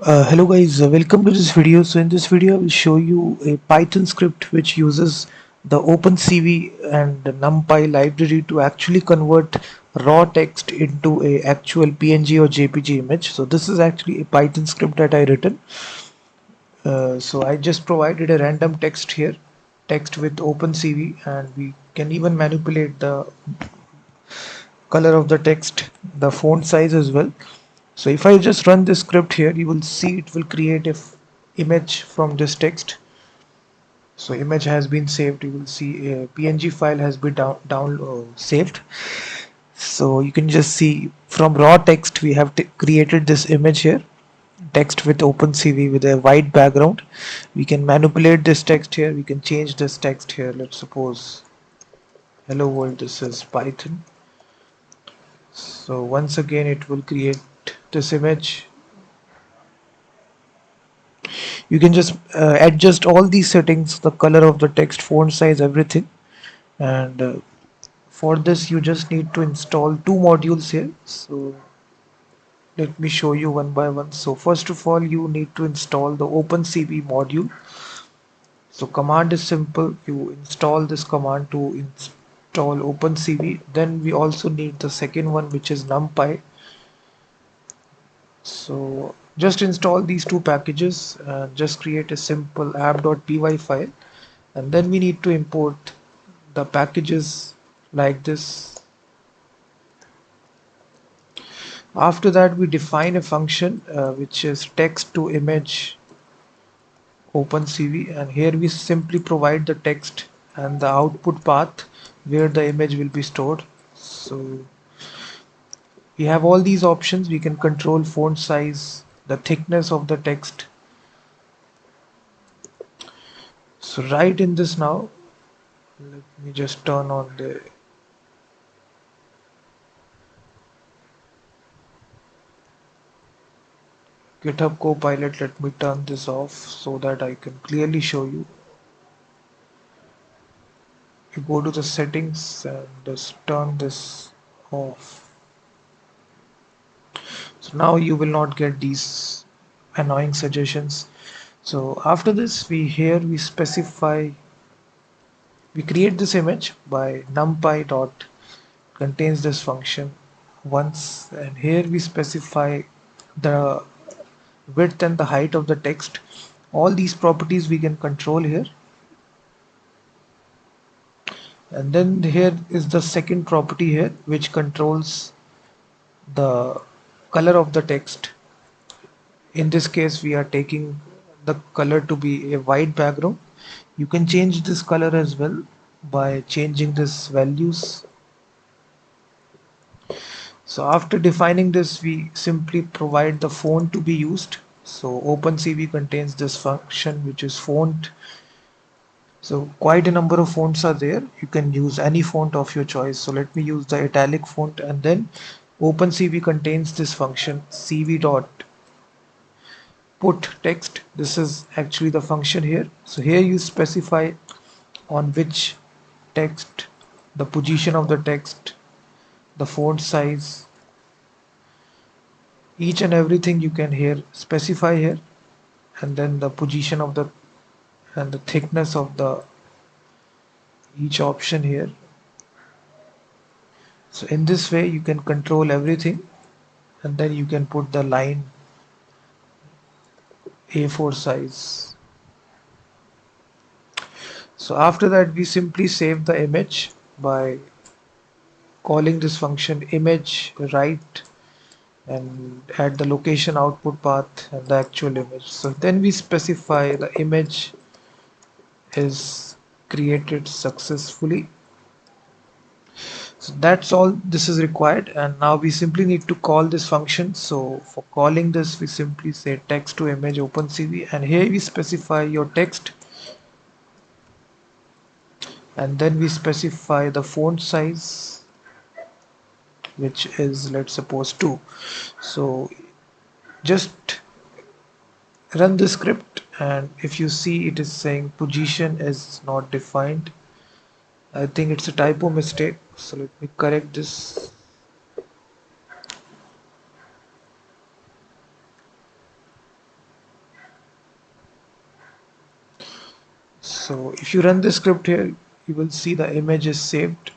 Hello guys, welcome to this video. So in this video I will show you a Python script which uses the OpenCV and the Numpy library to actually convert raw text into a actual PNG or JPG image. So this is actually a Python script that I written. So I just provided a random text here, text with OpenCV, and we can even manipulate the color of the text, the font size as well. So if I just run this script here, you will see it will create a image from this text. So image has been saved. You will see a PNG file has been saved. So you can just see from raw text we have created this image here, text with OpenCV with a white background. We can manipulate this text here. We can change this text here. Let's suppose hello world. This is Python. So once again it will create this image. You can just adjust all these settings, the color of the text, font size, everything. And for this you just need to install two modules here. So let me show you one by one. So first of all you need to install the OpenCV module. So command is simple. You install this command to install OpenCV. Then we also need the second one, which is Numpy. So just install these two packages and just create a simple app.py file, and then we need to import the packages like this. After that we define a function which is text to image OpenCV, and here we simply provide the text and the output path where the image will be stored. So we have all these options. We can control font size, the thickness of the text. So right in this now, let me just turn on the GitHub Copilot. Let me turn this off so that I can clearly show you. You go to the settings and just turn this off. So now you will not get these annoying suggestions. So after this, we specify, we create this image by numpy dot contains this function once, and here we specify the width and the height of the text. All these properties we can control here. And then here is the second property here, which controls the color of the text. In this case we are taking the color to be a white background. You can change this color as well by changing this values. So after defining this, we simply provide the font to be used. So OpenCV contains this function which is font. So quite a number of fonts are there. You can use any font of your choice. So let me use the italic font, and then OpenCV contains this function cv dot put text. This is actually the function here. So here you specify on which text, the position of the text, the font size, each and everything you can here specify here, and then the position of the and the thickness of the each option here. So in this way you can control everything, and then you can put the line A4 size. So after that we simply save the image by calling this function image write and add the location output path and the actual image. So then we specify the image is created successfully. So that's all this is required, and now we simply need to call this function. So for calling this we simply say text to image OpenCV, and here we specify your text, and then we specify the font size, which is, let's suppose, 2. So just run the script, and if you see it is saying position is not defined. I think it's a typo mistake, so let me correct this. So if you run this script here, you will see the image is saved.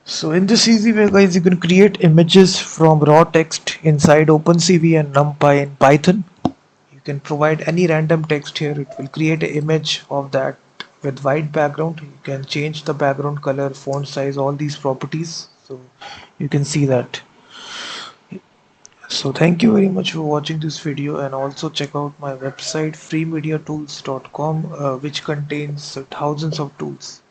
So in this easy way, guys, you can create images from raw text inside OpenCV and NumPy in Python. You can provide any random text here. It will create an image of that with white background. You can change the background color, font size, all these properties. So you can see that. So thank you very much for watching this video, and also check out my website freemediatools.com, which contains thousands of tools.